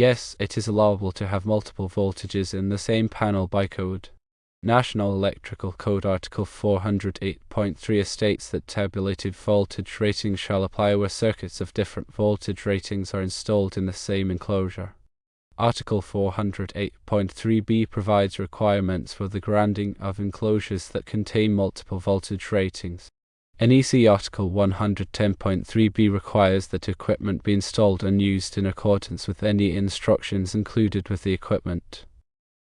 Yes, it is allowable to have multiple voltages in the same panel by code. National Electrical Code Article 408.3 states that tabulated voltage ratings shall apply where circuits of different voltage ratings are installed in the same enclosure. Article 408.3b provides requirements for the granting of enclosures that contain multiple voltage ratings. NEC Article 110.3b requires that equipment be installed and used in accordance with any instructions included with the equipment.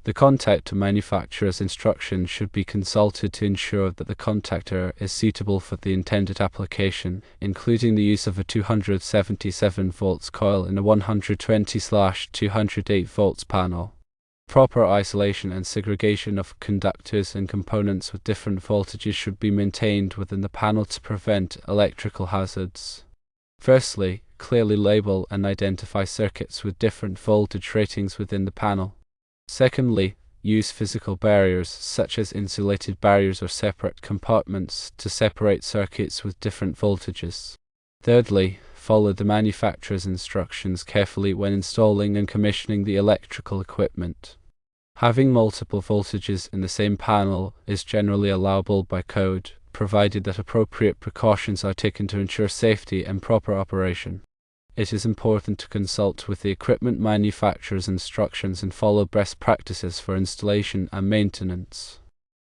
The contactor manufacturer's instructions should be consulted to ensure that the contactor is suitable for the intended application, including the use of a 277 volts coil in a 120/208 volts panel. Proper isolation and segregation of conductors and components with different voltages should be maintained within the panel to prevent electrical hazards. Firstly, clearly label and identify circuits with different voltage ratings within the panel. Secondly, use physical barriers, such as insulated barriers or separate compartments, to separate circuits with different voltages. Thirdly, follow the manufacturer's instructions carefully when installing and commissioning the electrical equipment. Having multiple voltages in the same panel is generally allowable by code, provided that appropriate precautions are taken to ensure safety and proper operation. It is important to consult with the equipment manufacturer's instructions and follow best practices for installation and maintenance.